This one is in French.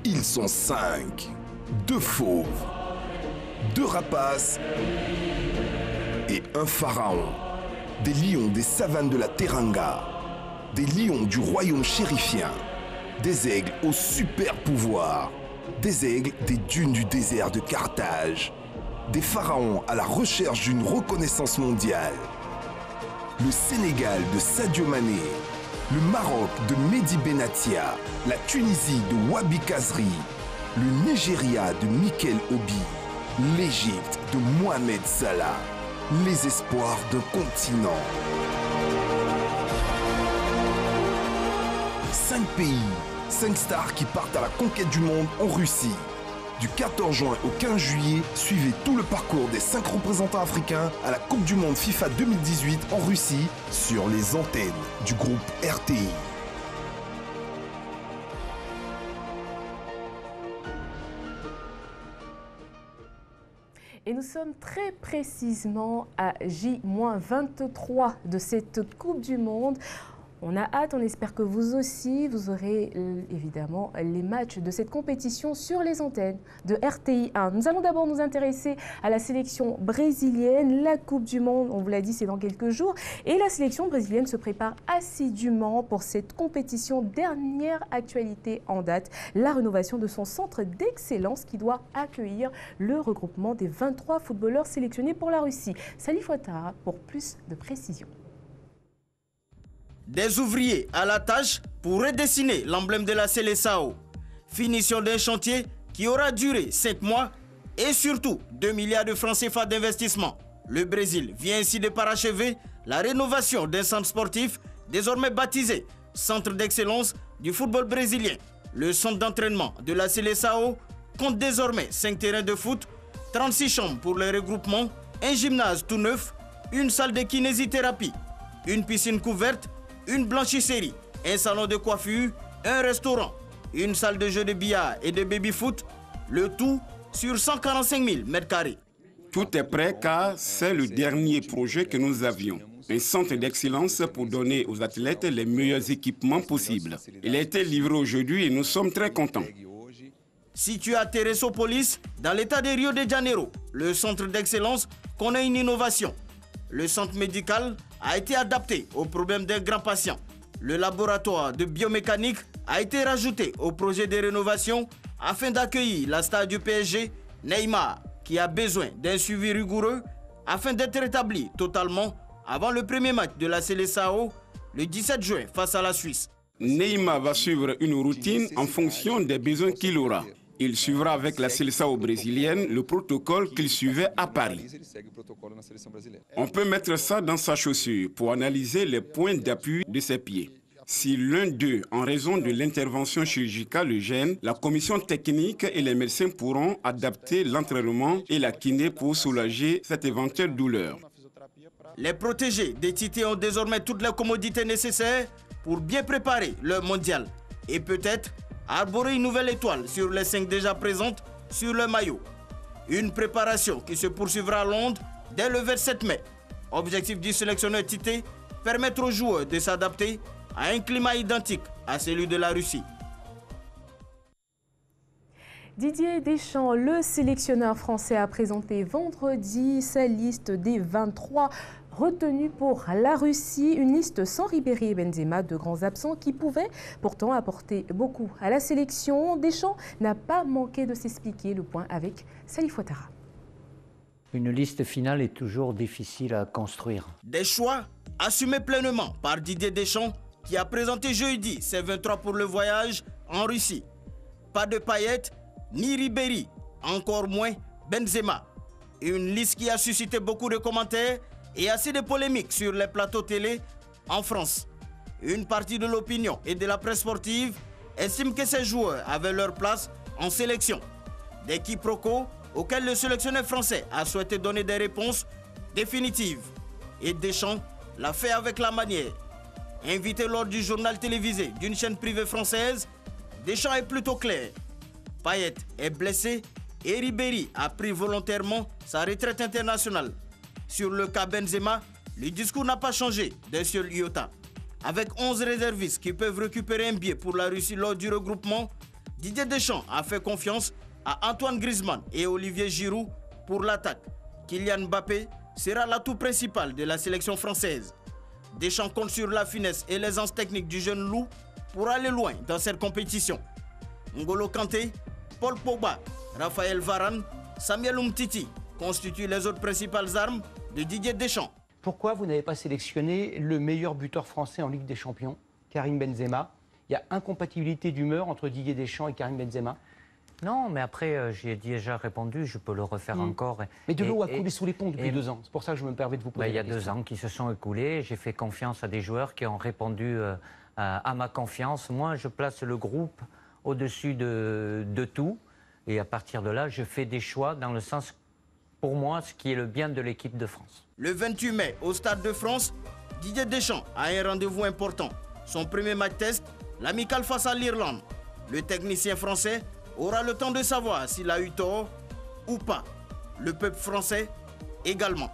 Ils sont 5. 2 fauves, 2 rapaces et un pharaon. Des lions des savanes de la Teranga, des lions du royaume chérifien, des aigles au super pouvoir, des aigles des dunes du désert de Carthage, des pharaons à la recherche d'une reconnaissance mondiale. Le Sénégal de Sadio Mané, le Maroc de Mehdi Benatia, la Tunisie de Wabi Kazri, le Nigeria de Mikel Obi, l'Égypte de Mohamed Salah, les espoirs d'un continent. 5 pays, 5 stars qui partent à la conquête du monde en Russie. Du 14 juin au 15 juillet, suivez tout le parcours des 5 représentants africains à la Coupe du Monde FIFA 2018 en Russie sur les antennes du groupe RTI. Et nous sommes très précisément à J-23 de cette Coupe du Monde. On a hâte, on espère que vous aussi, vous aurez évidemment les matchs de cette compétition sur les antennes de RTI 1. Nous allons d'abord nous intéresser à la sélection brésilienne. La Coupe du Monde, on vous l'a dit, c'est dans quelques jours. Et la sélection brésilienne se prépare assidûment pour cette compétition. Dernière actualité en date, la rénovation de son centre d'excellence qui doit accueillir le regroupement des 23 footballeurs sélectionnés pour la Russie. Salif Ouattara pour plus de précisions. Des ouvriers à la tâche pour redessiner l'emblème de la Seleção. Finition d'un chantier qui aura duré 5 mois et surtout 2 milliards de francs CFA d'investissement. Le Brésil vient ainsi de parachever la rénovation d'un centre sportif désormais baptisé Centre d'excellence du football brésilien. Le centre d'entraînement de la Seleção compte désormais 5 terrains de foot, 36 chambres pour les regroupements, un gymnase tout neuf, une salle de kinésithérapie, une piscine couverte, une blanchisserie, un salon de coiffure, un restaurant, une salle de jeux de billard et de baby-foot, le tout sur 145 000 m². Tout est prêt car c'est le dernier projet que nous avions. Un centre d'excellence pour donner aux athlètes les meilleurs équipements possibles. Il a été livré aujourd'hui et nous sommes très contents. Situé à Teresópolis, dans l'état de Rio de Janeiro, le centre d'excellence connaît une innovation. Le centre médical a été adapté aux problèmes d'un grand patient. Le laboratoire de biomécanique a été rajouté au projet de rénovation afin d'accueillir la star du PSG, Neymar, qui a besoin d'un suivi rigoureux afin d'être rétabli totalement avant le premier match de la Seleção le 17 juin face à la Suisse. Neymar va suivre une routine en fonction des besoins qu'il aura. Il suivra avec la Seleção brésilienne le protocole qu'il suivait à Paris. On peut mettre ça dans sa chaussure pour analyser les points d'appui de ses pieds. Si l'un d'eux, en raison de l'intervention chirurgicale, le gêne, la commission technique et les médecins pourront adapter l'entraînement et la kiné pour soulager cette éventuelle douleur. Les protégés des Tités ont désormais toutes les commodités nécessaires pour bien préparer le mondial et peut-être arborer une nouvelle étoile sur les 5 déjà présentes sur le maillot. Une préparation qui se poursuivra à Londres dès le 27 mai. Objectif du sélectionneur Tite, permettre aux joueurs de s'adapter à un climat identique à celui de la Russie. Didier Deschamps, le sélectionneur français, a présenté vendredi sa liste des 23 retenus pour la Russie, une liste sans Ribéry et Benzema, de grands absents qui pouvaient pourtant apporter beaucoup à la sélection. Deschamps n'a pas manqué de s'expliquer, le point avec Salif Ouattara. Une liste finale est toujours difficile à construire. Des choix assumés pleinement par Didier Deschamps qui a présenté jeudi ses 23 pour le voyage en Russie. Pas de Payet ni Ribéry, encore moins Benzema. Une liste qui a suscité beaucoup de commentaires et assez de polémiques sur les plateaux télé en France. Une partie de l'opinion et de la presse sportive estime que ces joueurs avaient leur place en sélection. Des quiproquos auxquels le sélectionneur français a souhaité donner des réponses définitives. Et Deschamps l'a fait avec la manière. Invité lors du journal télévisé d'une chaîne privée française, Deschamps est plutôt clair. Payet est blessé et Ribéry a pris volontairement sa retraite internationale. Sur le cas Benzema, le discours n'a pas changé d'un seul iota. Avec 11 réservistes qui peuvent récupérer un billet pour la Russie lors du regroupement, Didier Deschamps a fait confiance à Antoine Griezmann et Olivier Giroud pour l'attaque. Kylian Mbappé sera l'atout principal de la sélection française. Deschamps compte sur la finesse et l'aisance technique du jeune loup pour aller loin dans cette compétition. N'Golo Kanté, Paul Pogba, Raphaël Varane, Samuel Umtiti constituent les autres principales armes de Didier Deschamps. Pourquoi vous n'avez pas sélectionné le meilleur buteur français en Ligue des Champions, Karim Benzema? Il y a incompatibilité d'humeur entre Didier Deschamps et Karim Benzema? Non, mais après, j'y ai déjà répondu, je peux le refaire encore. Mais de l'eau a coulé sous les ponts depuis 2 ans. C'est pour ça que je me permets de vous poser la question. Il y a 2 ans qui se sont écoulés. J'ai fait confiance à des joueurs qui ont répondu à ma confiance. Moi, je place le groupe au-dessus de tout. Et à partir de là, je fais des choix dans le sens, pour moi, ce qui est le bien de l'équipe de France. Le 28 mai, au Stade de France, Didier Deschamps a un rendez-vous important. Son premier match test, l'amical face à l'Irlande. Le technicien français aura le temps de savoir s'il a eu tort ou pas. Le peuple français également.